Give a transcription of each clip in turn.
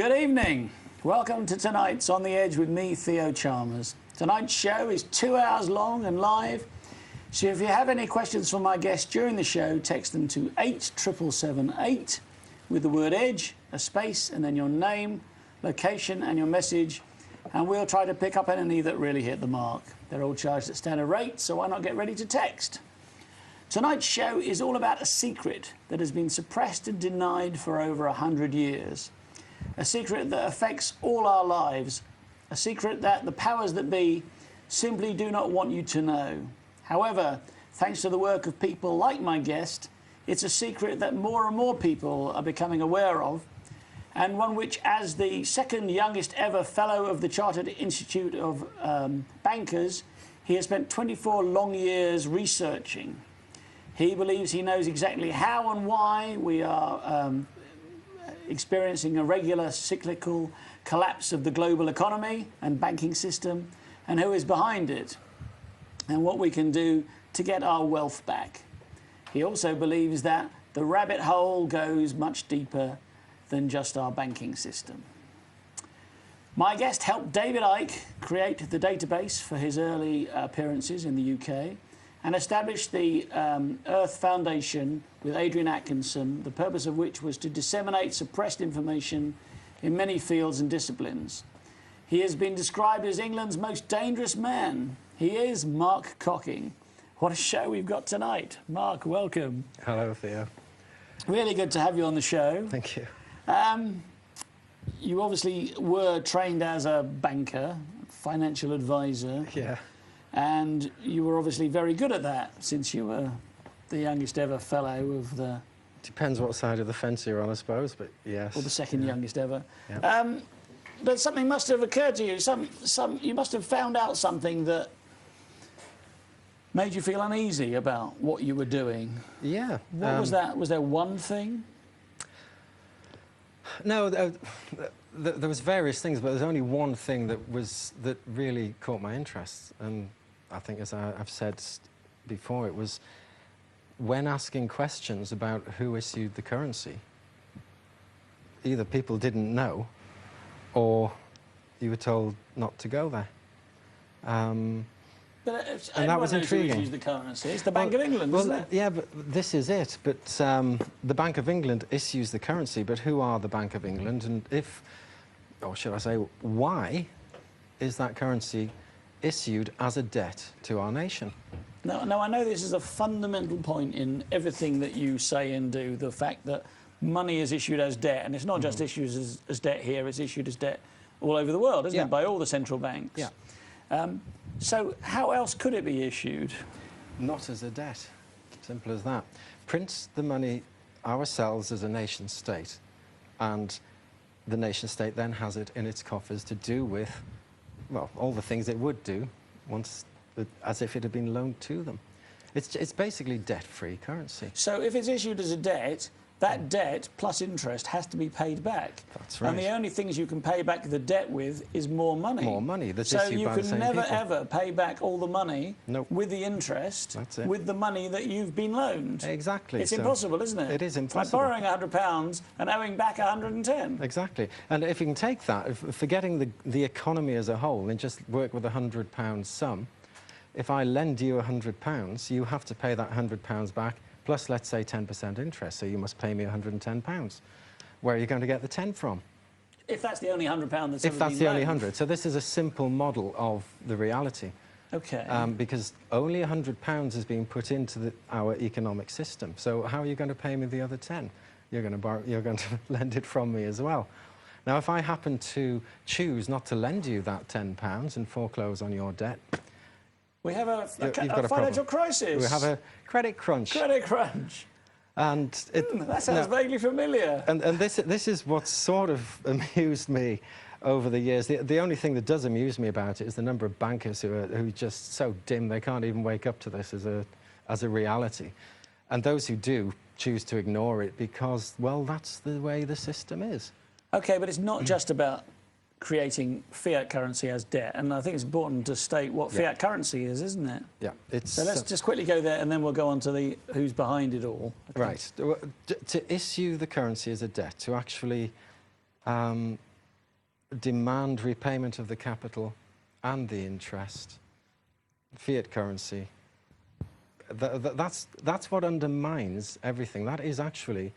Good evening. Welcome to tonight's On the Edge with me, Theo Chalmers. Tonight's show is 2 hours long and live. So if you have any questions for my guests during the show, text them to 87778 with the word edge, a space, and then your name, location, and your message. And we'll try to pick up any that really hit the mark. They're all charged at standard rate, so why not get ready to text? Tonight's show is all about a secret that has been suppressed and denied for over 100 years. A secret that affects all our lives. A secret that the powers that be simply do not want you to know. However, thanks to the work of people like my guest, it's a secret that more and more people are becoming aware of, and one which, as the second youngest ever Fellow of the Chartered Institute of Bankers, he has spent 24 long years researching. He believes he knows exactly how and why we are experiencing a regular cyclical collapse of the global economy and banking system, and who is behind it, and what we can do to get our wealth back. He also believes that the rabbit hole goes much deeper than just our banking system. My guest helped David Icke create the database for his early appearances in the UK and established the Earth Foundation with Adrian Atkinson, the purpose of which was to disseminate suppressed information in many fields and disciplines. He has been described as England's most dangerous man. He is Mark Cocking. What a show we've got tonight. Mark, welcome. Hello, Theo. Really good to have you on the show. Thank you. You obviously were trained as a banker, financial advisor. Yeah. And you were obviously very good at that, since you were the youngest ever fellow of the... Depends what side of the fence you're on, I suppose, but yes. Or the second youngest ever. Yeah. But something must have occurred to you. You must have found out something that made you feel uneasy about what you were doing. Yeah. What was that? Was there one thing? No, there was various things, but there's only one thing that really caught my interest. And I think, as I've said before, it was when asking questions about who issued the currency. Either people didn't know, or you were told not to go there. But and that was intriguing. Who issues the currency? It's the Bank of England, isn't it? Yeah, but this is it. But the Bank of England issues the currency, but who are the Bank of England? And or should I say, why is that currency issued as a debt to our nation? Now, I know this is a fundamental point in everything that you say and do, the fact that money is issued as debt, and it's not just issued as debt here, it's issued as debt all over the world, isn't it, by all the central banks? Yeah. So how else could it be issued? Not as a debt. Simple as that. Print the money ourselves as a nation-state, and the nation-state then has it in its coffers to do with, well, all the things it would do once, as if it had been loaned to them. It's basically debt-free currency. So if it's issued as a debt, that debt plus interest has to be paid back. That's right. And the only things you can pay back the debt with is more money. More money that's so issued by the same you can never people. ever pay back all the money with the interest That's it. with the money that you've been loaned. Exactly. It's impossible, isn't it? It is impossible. It's like borrowing £100 and owing back 110. Exactly. And if you can take that, forgetting the economy as a whole, and just work with a £100 sum, if I lend you £100, you have to pay that £100 back, plus, let's say, 10% interest, so you must pay me £110. Where are you going to get the 10 from? If that's the only £100 that's ever been If that's the only loaned. 100. So this is a simple model of the reality. OK. Because only £100 is being put into our economic system. So how are you going to pay me the other 10? You're going to lend it from me as well. Now, if I happen to choose not to lend you that £10 and foreclose on your debt, we have a a financial crisis. we have a credit crunch. Credit crunch. And that sounds vaguely familiar. And this is what sort of amused me over the years. The only thing that does amuse me about it is the number of bankers who are just so dim they can't even wake up to this as a reality. And those who do choose to ignore it because, well, that's the way the system is. OK, but it's not just about creating fiat currency as debt, and I think it's important to state what fiat currency is, isn't it? Yeah. So let's just quickly go there, and then we'll go on to the who's behind it all. Okay. Right. To issue the currency as a debt, to actually demand repayment of the capital and the interest, fiat currency. That's what undermines everything. That is actually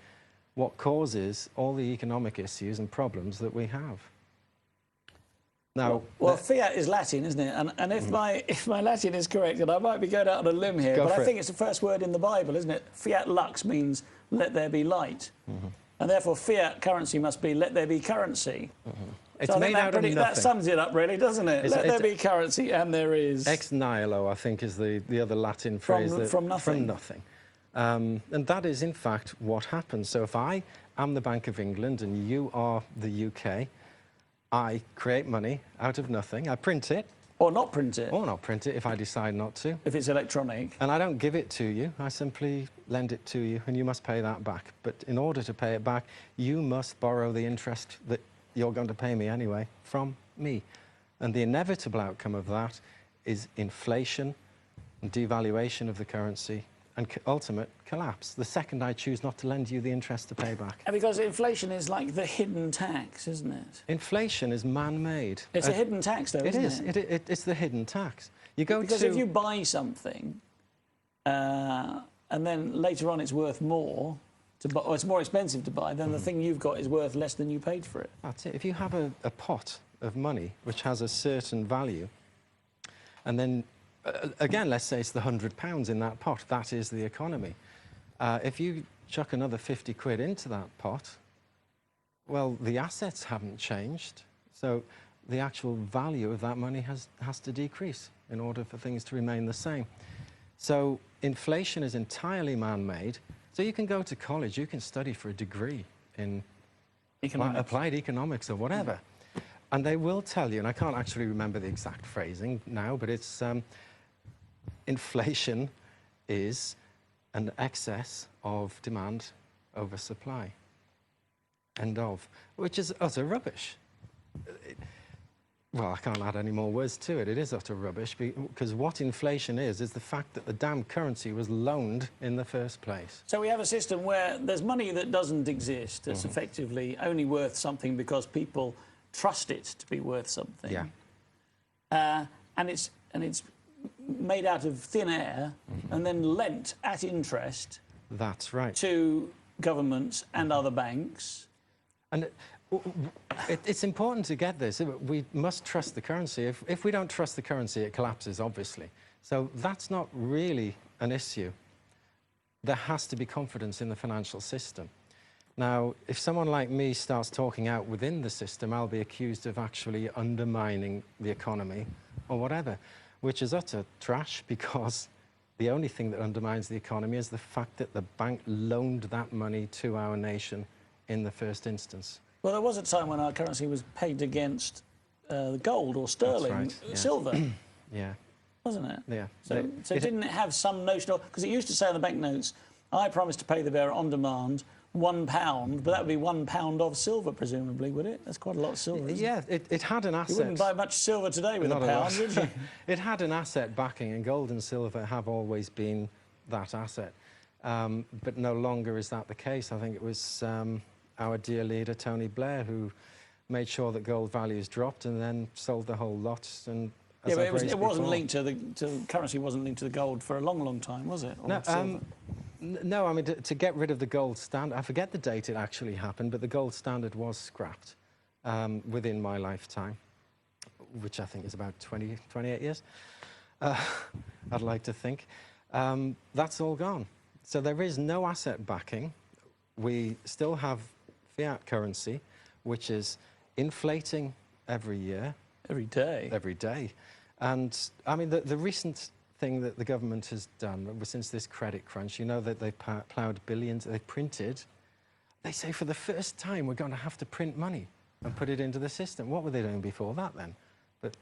what causes all the economic issues and problems that we have. Now, well, fiat is Latin, isn't it? And if my Latin is correct, and I might be going out on a limb here, but I think it's the first word in the Bible, isn't it? Fiat lux means let there be light, and therefore fiat currency must be let there be currency. It's so made out of nothing. That sums it up, really, doesn't it? Let there be currency, and there is. Ex nihilo, I think, is the other Latin phrase. From nothing. From nothing. And that is, in fact, what happens. So if I am the Bank of England and you are the UK, I create money out of nothing. I print it. Or not print it. Or not print it if I decide not to. If it's electronic. And I don't give it to you. I simply lend it to you, and you must pay that back. But in order to pay it back, you must borrow the interest that you're going to pay me anyway from me. And the inevitable outcome of that is inflation and devaluation of the currency and ultimate collapse, the second I choose not to lend you the interest to pay back. And because inflation is like the hidden tax, isn't it? Inflation is man-made. It's a hidden tax, though, isn't it? It's the hidden tax. You go because if you buy something and then later on it's worth more, or it's more expensive to buy, then the thing you've got is worth less than you paid for it. That's it. If you have a pot of money which has a certain value, and then again, let's say it's the £100 in that pot. That is the economy. If you chuck another 50 quid into that pot, well, the assets haven't changed. So the actual value of that money has to decrease in order for things to remain the same. So inflation is entirely man-made. So you can go to college, you can study for a degree in applied economics or whatever. And they will tell you, and I can't actually remember the exact phrasing now, but it's inflation is an excess of demand over supply. End of. Which is utter rubbish. Well, I can't add any more words to it. It is utter rubbish because what inflation is the fact that the damn currency was loaned in the first place. So we have a system where there's money that doesn't exist, that's effectively only worth something because people trust it to be worth something. Yeah. And it's made out of thin air and then lent at interest. That's right. To governments and other banks. And it's important to get this. We must trust the currency. If we don't trust the currency, it collapses, obviously. So that's not really an issue. There has to be confidence in the financial system. Now, if someone like me starts talking out within the system, I'll be accused of actually undermining the economy or whatever, which is utter trash because the only thing that undermines the economy is the fact that the bank loaned that money to our nation in the first instance. Well, there was a time when our currency was pegged against gold or sterling, right, yeah. silver. Yeah. Wasn't it? Yeah. So didn't it have some notional... Because it used to say on the banknotes, I promise to pay the bearer on demand £1, but that would be £1 of silver, presumably, would it? That's quite a lot of silver, isn't it? Yeah, it had an asset. You wouldn't buy much silver today with a pound, would you? It had an asset backing, and gold and silver have always been that asset. But no longer is that the case. I think it was our dear leader, Tony Blair, who made sure that gold values dropped and then sold the whole lot. And yeah, but it wasn't linked to the currency. Wasn't linked to the gold for a long, long time, was it? No, no. I mean, to get rid of the gold standard, I forget the date it actually happened, but the gold standard was scrapped within my lifetime, which I think is about 28 years. I'd like to think. That's all gone. So there is no asset backing. We still have fiat currency, which is inflating every year. Every day. Every day. And, I mean, the recent thing that the government has done since this credit crunch, you know that they ploughed billions, they printed. They say for the first time we're going to have to print money and put it into the system. What were they doing before that then? But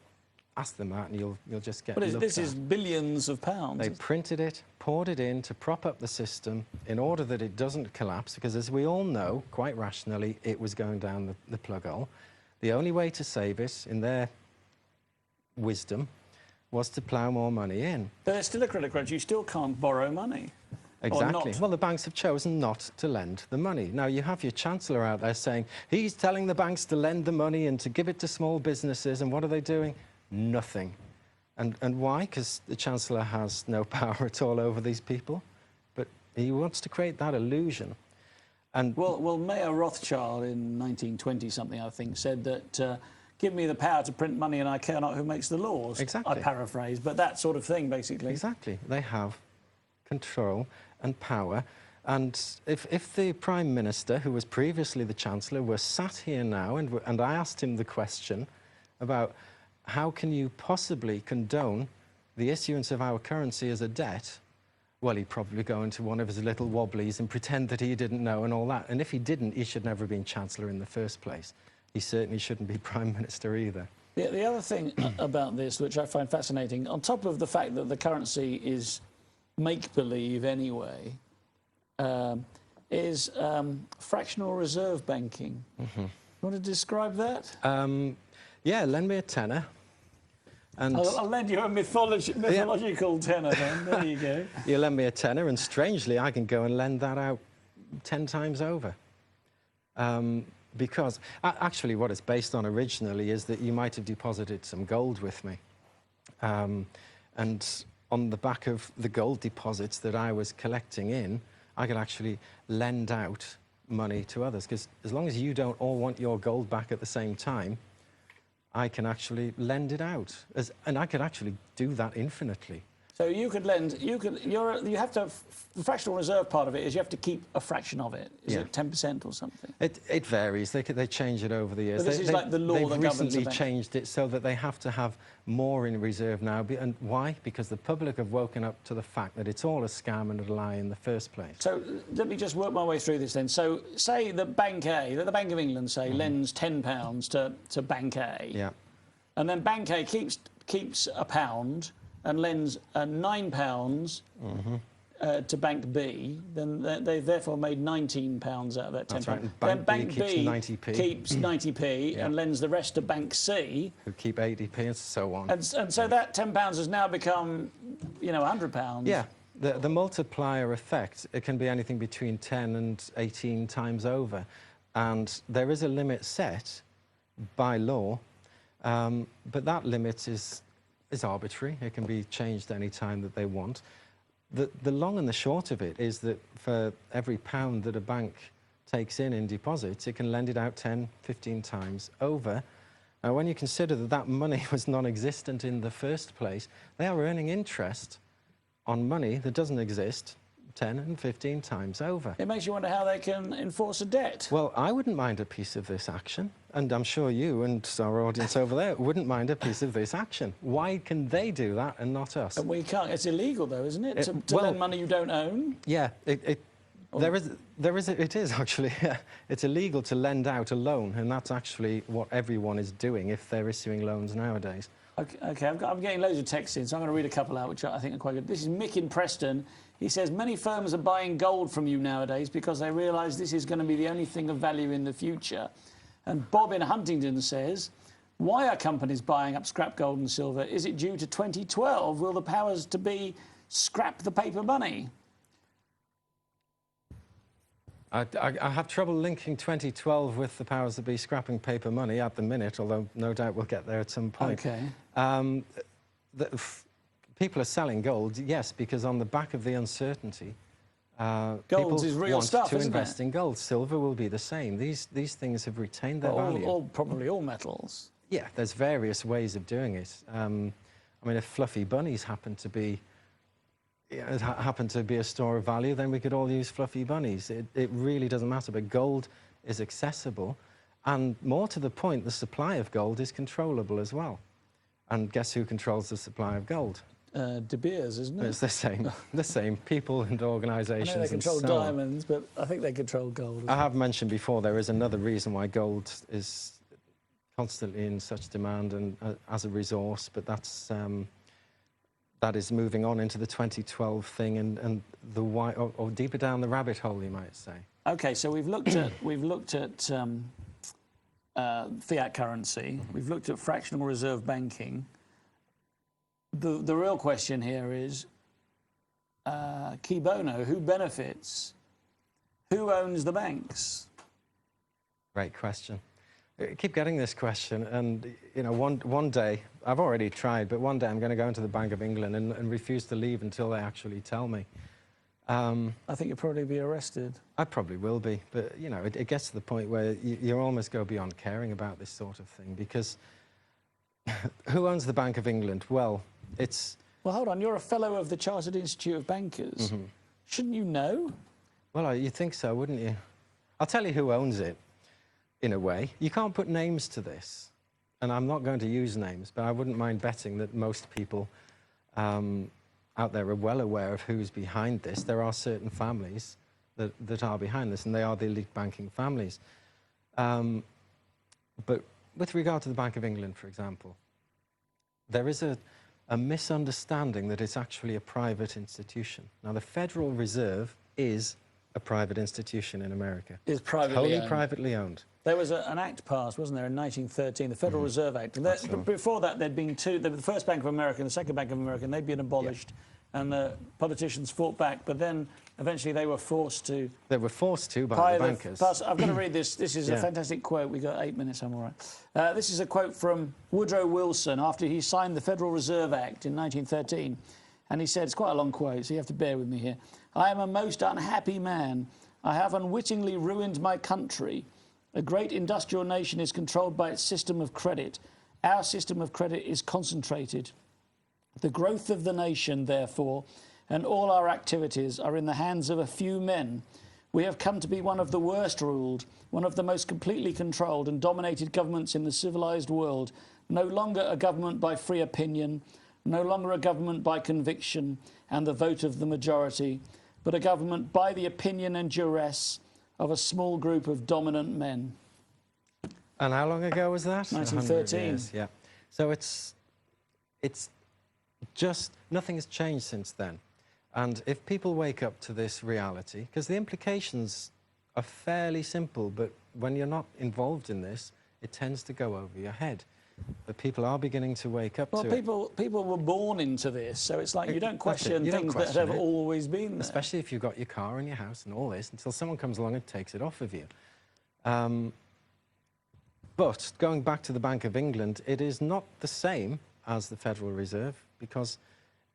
ask them that and you'll just get looked at. This is billions of pounds. They printed it, poured it in to prop up the system in order that it doesn't collapse, because as we all know, quite rationally, it was going down the plug hole. The only way to save it, in their wisdom, was to plough more money in. But there's still a credit crunch. You still can't borrow money. Exactly. not. Well, the banks have chosen not to lend the money. Now, you have your Chancellor out there saying he's telling the banks to lend the money and to give it to small businesses, and what are they doing? Nothing. And why? Because the Chancellor has no power at all over these people, but he wants to create that illusion. And Well, Mayor Rothschild in 1920-something, I think, said that give me the power to print money and I care not who makes the laws. Exactly. I paraphrase, but that sort of thing, basically. Exactly. They have control and power. And if the Prime Minister, who was previously the Chancellor, were sat here now, and I asked him the question about how can you possibly condone the issuance of our currency as a debt, well, he'd probably go into one of his little wobblies and pretend that he didn't know and all that. And if he didn't, he should never have been Chancellor in the first place. He certainly shouldn't be Prime Minister either. The other thing about this, which I find fascinating, on top of the fact that the currency is make-believe anyway, is fractional reserve banking. You want to describe that? Yeah, lend me a tenner. And I'll lend you a mythological tenner then. There you go. You lend me a tenner, and strangely, I can go and lend that out 10 times over. Because actually what it's based on originally is that you might have deposited some gold with me. And on the back of the gold deposits that I was collecting in, I could actually lend out money to others. Because as long as you don't all want your gold back at the same time, I can actually lend it out. And I could actually do that infinitely. So you could lend, you have to, the fractional reserve part of it is you have to keep a fraction of it. Is it 10% or something? It varies. They change it over the years. But this is like the law that governs the bank. They've recently changed it so that they have to have more in reserve now. And why? Because the public have woken up to the fact that it's all a scam and a lie in the first place. So let me just work my way through this then. So say that Bank A, that the Bank of England, say, lends £10 to Bank A. Yeah. And then Bank A keeps £1 and lends £9 to Bank B, then they've therefore made £19 out of that £10. That's right. And Then Bank B B 90p. keeps 90p and lends the rest to Bank C, who keep 80p and so on. and so that £10 has now become, you know, £100. Yeah. The multiplier effect, it can be anything between 10 and 18 times over. And there is a limit set by law, but that limit is arbitrary. It can be changed any time that they want. The long and the short of it is that for every pound that a bank takes in deposits, it can lend it out 10, 15 times over. Now, when you consider that that money was non-existent in the first place, they are earning interest on money that doesn't exist 10 and 15 times over. It makes you wonder how they can enforce a debt. Well, I wouldn't mind a piece of this action, and I'm sure you and our audience over there wouldn't mind a piece of this action. Why can they do that and not us? And we can't. It's illegal, though, isn't it? To lend money you don't own? Yeah, it is actually. Yeah. It's illegal to lend out a loan, and that's actually what everyone is doing if they're issuing loans nowadays. Okay, I'm getting loads of texts in, so I'm going to read a couple out, which I think are quite good. This is Mick in Preston. He says, many firms are buying gold from you nowadays because they realise this is going to be the only thing of value in the future. And Bob in Huntingdon says, why are companies buying up scrap gold and silver? Is it due to 2012? Will the powers to be scrap the paper money? I have trouble linking 2012 with the powers that be scrapping paper money at the minute, although no doubt we'll get there at some point. Okay. People are selling gold, yes, because on the back of the uncertainty, gold is real stuff, to isn't invest it? in gold. Silver will be the same. These things have retained their value. Probably all metals. Yeah, there's various ways of doing it. I mean, if fluffy bunnies happen to be a store of value, then we could all use fluffy bunnies. It really doesn't matter, but gold is accessible. And more to the point, the supply of gold is controllable as well. And guess who controls the supply of gold? De Beers, isn't it? It's the same people and organisations. I know they control diamonds, but I think they control gold. I have mentioned before there is another reason why gold is constantly in such demand and as a resource, but that is moving on into the 2012 thing and the why, or deeper down the rabbit hole, you might say. Okay, so we've looked at fiat currency. We've looked at fractional reserve banking. The real question here is, Key bono, who benefits? Who owns the banks? Great question. I keep getting this question, and you know, one day, I've already tried, but one day I'm going to go into the Bank of England and refuse to leave until they actually tell me. I think you'll probably be arrested. I probably will be, but you know, it gets to the point where you almost go beyond caring about this sort of thing, because who owns the Bank of England? Well, it's... Well, hold on, you're a fellow of the Chartered Institute of Bankers. Mm-hmm. Shouldn't you know? Well, you'd think so, wouldn't you? I'll tell you who owns it, in a way. You can't put names to this, and I'm not going to use names, but I wouldn't mind betting that most people out there are well aware of who's behind this. There are certain families that are behind this, and they are the elite banking families. But with regard to the Bank of England, for example, there is a misunderstanding that it's actually a private institution. Now, the Federal Reserve is a private institution in America. Is privately wholly owned. privately owned. There was an act passed, wasn't there, in 1913, the Federal Reserve Act. And before that, there'd been two, the first Bank of America and the second Bank of America, and they'd been abolished. Yep. And the politicians fought back, but then eventually they were forced to... They were forced to by the bankers. I've got to read this. This is a fantastic quote. We've got 8 minutes, I'm all right. This is a quote from Woodrow Wilson after he signed the Federal Reserve Act in 1913. And he said, it's quite a long quote, so you have to bear with me here. I am a most unhappy man. I have unwittingly ruined my country. A great industrial nation is controlled by its system of credit. Our system of credit is concentrated. The growth of the nation, therefore, and all our activities are in the hands of a few men. We have come to be one of the worst ruled, one of the most completely controlled and dominated governments in the civilized world. No longer a government by free opinion, no longer a government by conviction and the vote of the majority, but a government by the opinion and duress of a small group of dominant men. And how long ago was that? 1913. Years, yeah. So it's just, nothing has changed since then. And if people wake up to this reality, because the implications are fairly simple, but when you're not involved in this, it tends to go over your head. But people are beginning to wake up to it. Well, people were born into this, so it's like you don't question things that have always been there. Especially if you've got your car and your house and all this, until someone comes along and takes it off of you. But going back to the Bank of England, it is not the same as the Federal Reserve, because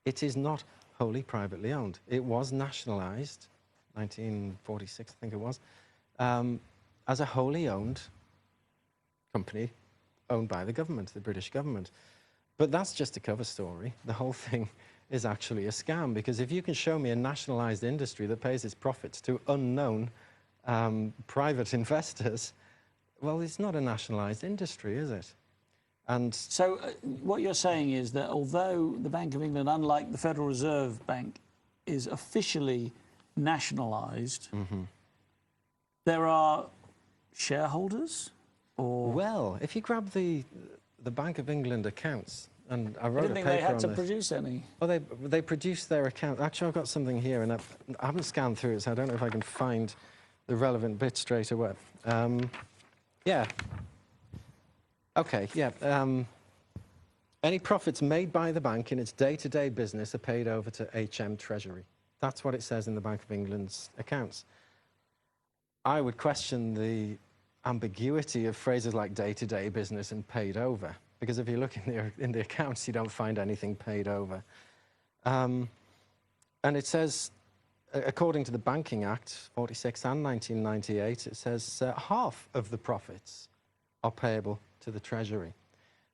it is not wholly privately owned. It was nationalised, 1946, I think it was, as a wholly owned company owned by the government, the British government. But that's just a cover story. The whole thing is actually a scam, because if you can show me a nationalised industry that pays its profits to unknown private investors, well, it's not a nationalised industry, is it? And so what you're saying is that although the Bank of England, unlike the Federal Reserve Bank, is officially nationalised, there are shareholders? Or well, if you grab the Bank of England accounts, and I wrote I didn't think they had to produce any. Well, they produced their account. Actually, I've got something here, and I haven't scanned through it, so I don't know if I can find the relevant bit straight away. Yeah. Okay, yeah. Any profits made by the bank in its day-to-day business are paid over to HM Treasury. That's what it says in the Bank of England's accounts. I would question the ambiguity of phrases like day-to-day business and paid over, because if you look in the accounts, you don't find anything paid over. And it says, according to the Banking Act, 46 and 1998, it says half of the profits are payable to the Treasury.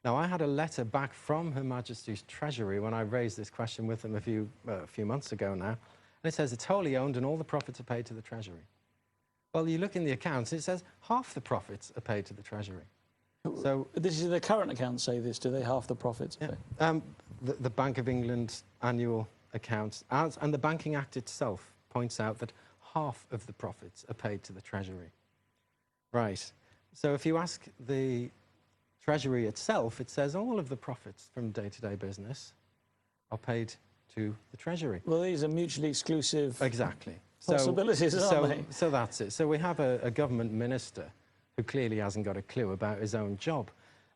Now, I had a letter back from Her Majesty's Treasury when I raised this question with them a few months ago now, and it says it's wholly owned and all the profits are paid to the Treasury. Well, you look in the accounts, it says half the profits are paid to the Treasury. So this is the current accounts say this, do they? Half the profits? Yeah. The Bank of England annual accounts and the Banking Act itself points out that half of the profits are paid to the Treasury. Right. So if you ask the Treasury itself, it says all of the profits from day-to-day business are paid to the Treasury. Well, these are mutually exclusive possibilities, aren't they? So that's it. So we have a government minister who clearly hasn't got a clue about his own job.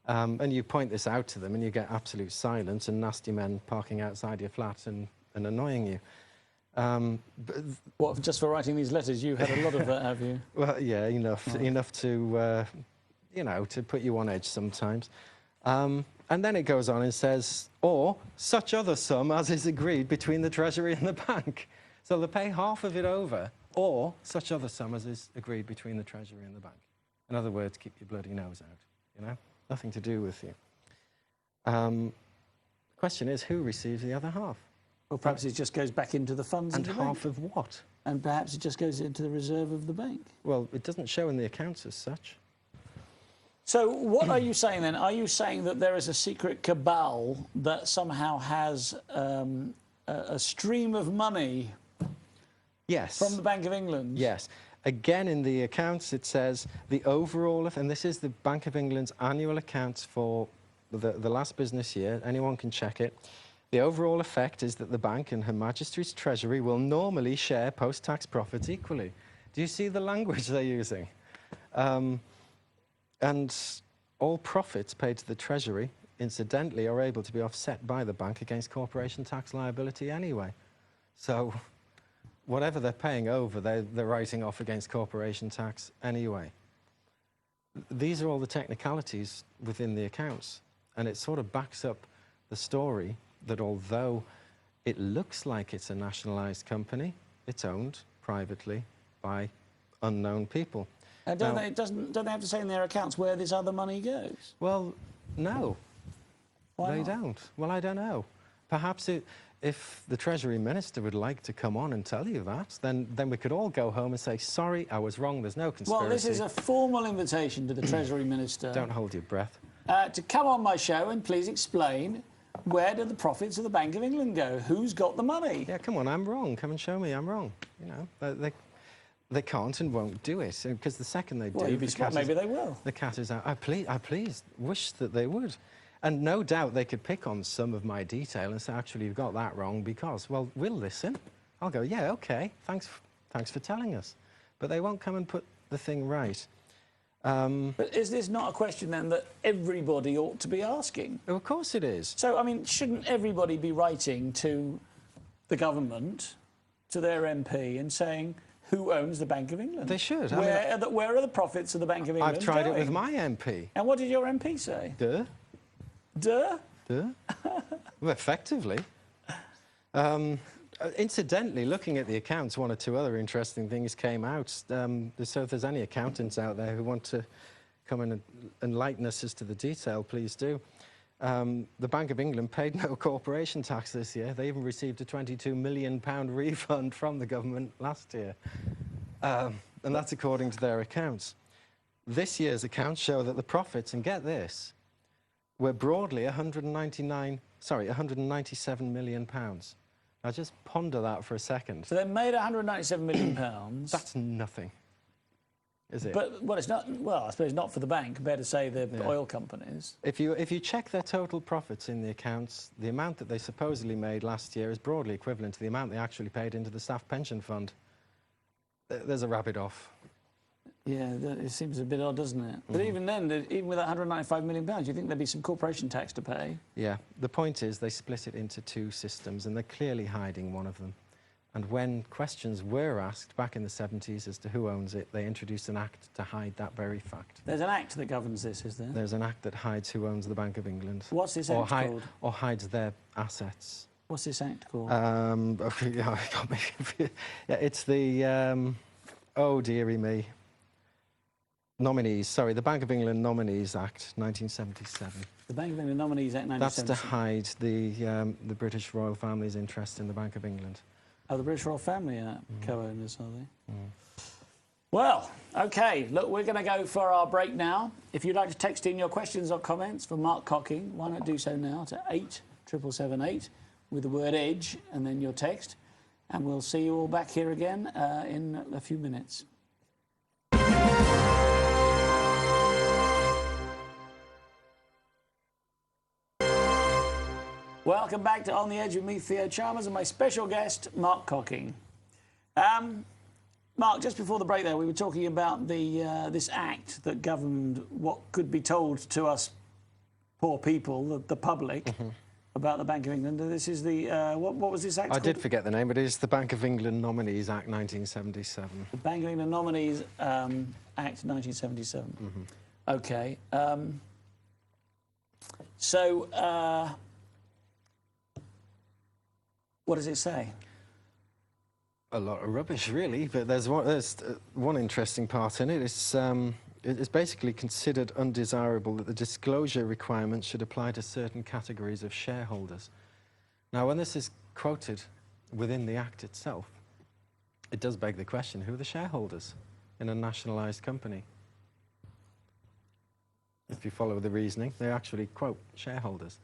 And you point this out to them and you get absolute silence and nasty men parking outside your flat and annoying you. What, just for writing these letters? You've had a lot of that, have you? Well, yeah, enough to, you know, to put you on edge sometimes. And then it goes on and says, or such other sum as is agreed between the Treasury and the bank. So they pay half of it over, or such other sum as is agreed between the Treasury and the bank. In other words, keep your bloody nose out, you know? Nothing to do with you. The question is, who receives the other half? Or perhaps it just goes back into the funds and of the half bank. of what? And perhaps it just goes into the reserve of the bank. Well, it doesn't show in the accounts as such. So what are you saying then? Are you saying that there is a secret cabal that somehow has a stream of money? Yes. From the Bank of England? Yes. Again, in the accounts, it says the overall, and this is the Bank of England's annual accounts for the last business year. Anyone can check it. The overall effect is that the bank and Her Majesty's Treasury will normally share post-tax profits equally. Do you see the language they're using? And all profits paid to the Treasury, incidentally, are able to be offset by the bank against corporation tax liability anyway. So whatever they're paying over, they're writing off against corporation tax anyway. These are all the technicalities within the accounts, and it sort of backs up the story that although it looks like it's a nationalised company, it's owned privately by unknown people. And don't they have to say in their accounts where this other money goes? Well, no. Why they not? don't. Well, I don't know. Perhaps if the Treasury Minister would like to come on and tell you that, then we could all go home and say, sorry, I was wrong, there's no conspiracy. Well, this is a formal invitation to the Treasury Minister. Don't hold your breath. To come on my show and please explain, where do the profits of the Bank of England go? Who's got the money? Yeah, come on, I'm wrong. Come and show me I'm wrong. You know, they can't and won't do it, because the second they do... Well, you'd be smart, maybe they will. The cat is out. I please wish that they would. And no doubt they could pick on some of my detail and say, actually, you've got that wrong because, well, we'll listen. I'll go, yeah, OK, thanks for telling us. But they won't come and put the thing right. But is this not a question, then, that everybody ought to be asking? Of course it is. So, I mean, shouldn't everybody be writing to the government, to their MP and saying, who owns the Bank of England? They should. Where are the profits of the Bank of England I've tried going? it with my MP. And what did your MP say? Duh. Duh? Duh. Well, effectively. Incidentally, looking at the accounts, one or two other interesting things came out. So if there's any accountants out there who want to come and enlighten us as to the detail, please do. The Bank of England paid no corporation tax this year. They even received a £22 million refund from the government last year. And that's according to their accounts. This year's accounts show that the profits, and get this, were broadly £197 million. Now just ponder that for a second. So they made £197 million. That's nothing, is it? But, well, it's not, well, I suppose not for the bank, compared to, say, the oil companies. If you check their total profits in the accounts, the amount that they supposedly made last year is broadly equivalent to the amount they actually paid into the staff pension fund. There's a rabbit off. Yeah, it seems a bit odd, doesn't it? But even then, even with that £195 million, do you think there'd be some corporation tax to pay? Yeah. The point is they split it into two systems, and they're clearly hiding one of them. And when questions were asked back in the 70s as to who owns it, they introduced an act to hide that very fact. There's an act that governs this, is there? There's an act that hides who owns the Bank of England. What's this act called? Or hides their assets. What's this act called? Yeah, it's the... oh, dearie me. Nominees, sorry, the Bank of England Nominees Act, 1977. The Bank of England Nominees Act, 1977. That's to hide the British royal family's interest in the Bank of England. Oh, the British royal family are co-owners, are they? Well, OK, look, we're going to go for our break now. If you'd like to text in your questions or comments for Mark Cocking, why not do so now to 87778 with the word EDGE and then your text. And we'll see you all back here again in a few minutes. Welcome back to On the Edge with me, Theo Chalmers, and my special guest, Mark Cocking. Mark, just before the break there, we were talking about this act that governed what could be told to us poor people, the public, about the Bank of England. This is the, what was this act I called? did forget the name, but it is the Bank of England Nominees Act 1977. The Bank of England Nominees Act 1977. Mm-hmm. OK. So, what does it say? A lot of rubbish, really, but there's one interesting part in it. It's basically considered undesirable that the disclosure requirements should apply to certain categories of shareholders. Now, when this is quoted within the Act itself, it does beg the question, who are the shareholders in a nationalised company? If you follow the reasoning, they actually quote shareholders.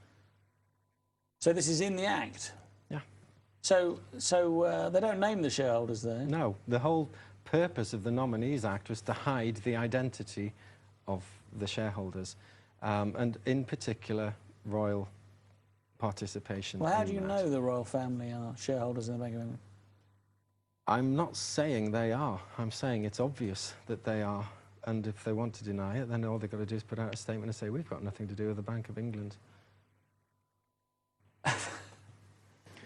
So this is in the Act? Yeah. So they don't name the shareholders there? No, the whole purpose of the Nominees Act was to hide the identity of the shareholders, and in particular, royal participation. Well, how do you know the royal family are shareholders in the Bank of England? I'm not saying they are. I'm saying it's obvious that they are. And if they want to deny it, then all they've got to do is put out a statement and say, we've got nothing to do with the Bank of England.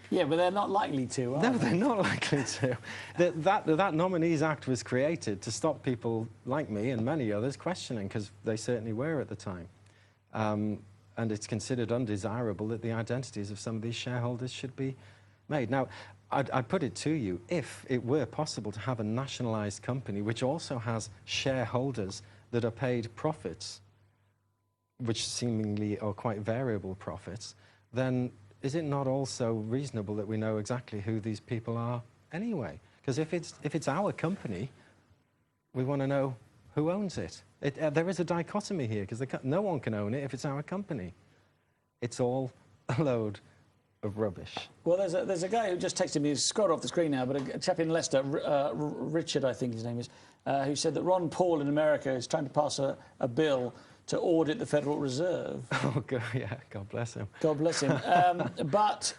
Yeah, but they're not likely to, are they? No, they're not likely to. That Nominees Act was created to stop people like me and many others questioning, because they certainly were at the time. And it's considered undesirable that the identities of some of these shareholders should be made. Now, I'd put it to you, if it were possible to have a nationalised company which also has shareholders that are paid profits, which seemingly are quite variable profits, then is it not also reasonable that we know exactly who these people are anyway? Because if it's our company, we want to know who owns it. There is a dichotomy here, because no one can own it if it's our company. It's all a load of rubbish. Well, there's a guy who just texted me, he's scrolled off the screen now, but a chap in Leicester, Richard, I think his name is, who said that Ron Paul in America is trying to pass a bill to audit the Federal Reserve. Oh, God, yeah, God bless him. God bless him. But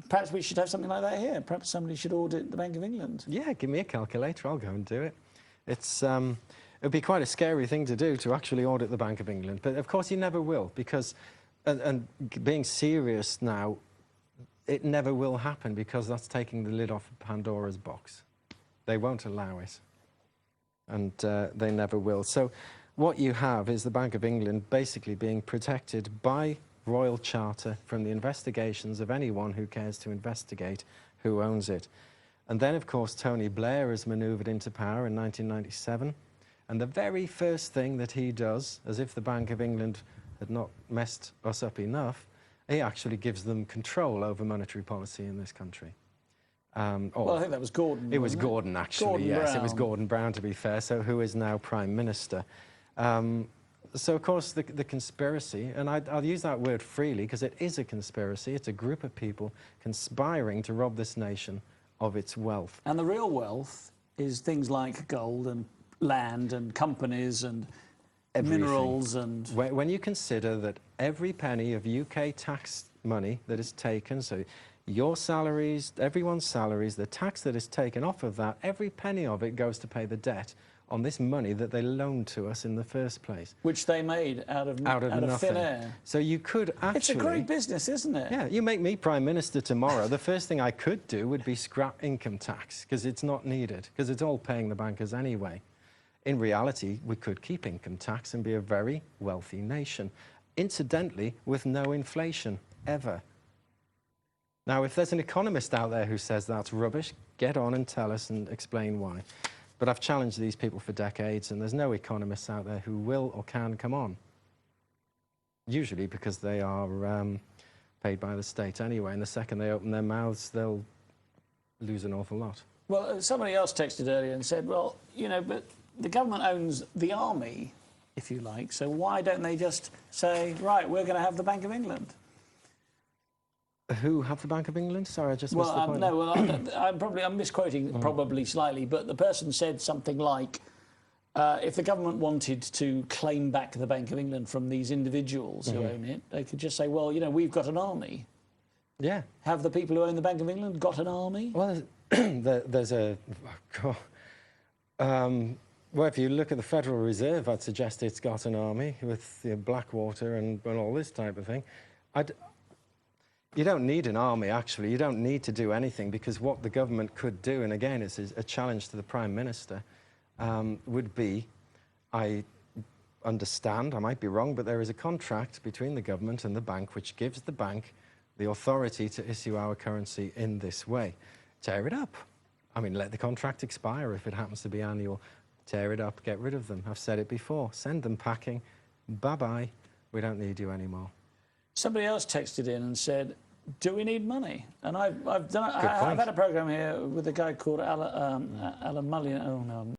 perhaps we should have something like that here. Perhaps somebody should audit the Bank of England. Yeah, give me a calculator, I'll go and do it. It would be quite a scary thing to do, to actually audit the Bank of England. But, of course, you never will, because, and being serious now, it never will happen, because that's taking the lid off Pandora's box. They won't allow it, and they never will. So what you have is the Bank of England basically being protected by Royal Charter from the investigations of anyone who cares to investigate who owns it. And then, of course, Tony Blair is manoeuvred into power in 1997, and the very first thing that he does, as if the Bank of England had not messed us up enough, he actually gives them control over monetary policy in this country. Well, I think that was Gordon. It was Gordon, actually, Gordon yes. Brown. It was Gordon Brown, to be fair, so who is now Prime Minister. So, of course, the conspiracy, and I'll use that word freely because it is a conspiracy. It's a group of people conspiring to rob this nation of its wealth. And the real wealth is things like gold and land and companies and Everything. Minerals and... When you consider that every penny of UK tax money that is taken, so your salaries, everyone's salaries, the tax that is taken off of that, every penny of it goes to pay the debt on this money that they loaned to us in the first place. Which they made out of thin air. So you could actually... It's a great business, isn't it? Yeah, you make me Prime Minister tomorrow, the first thing I could do would be scrap income tax, because it's not needed, because it's all paying the bankers anyway. In reality, we could keep income tax and be a very wealthy nation, incidentally, with no inflation, ever. Now, if there's an economist out there who says that's rubbish, get on and tell us and explain why. But I've challenged these people for decades, and there's no economists out there who will or can come on. Usually because they are paid by the state anyway, and the second they open their mouths, they'll lose an awful lot. Well, somebody else texted earlier and said, well, you know, but the government owns the army, if you like, so why don't they just say, right, we're going to have the Bank of England? Who have the Bank of England? Sorry, I just missed the point. No, well, I'm misquoting probably slightly, but the person said something like, if the government wanted to claim back the Bank of England from these individuals who own it, they could just say, well, you know, we've got an army. Yeah. Have the people who own the Bank of England got an army? Well, there's a... well, if you look at the Federal Reserve, I'd suggest it's got an army with Blackwater and all this type of thing. You don't need an army, actually. You don't need to do anything, because what the government could do, and again, it's a challenge to the Prime Minister, would be, I understand, I might be wrong, but there is a contract between the government and the bank which gives the bank the authority to issue our currency in this way. Tear it up. I mean, let the contract expire if it happens to be annual. Tear it up, get rid of them. I've said it before. Send them packing. Bye-bye. We don't need you anymore. Somebody else texted in and said, do we need money? And I've had a programme here with a guy called Alan Mullion. Oh, no,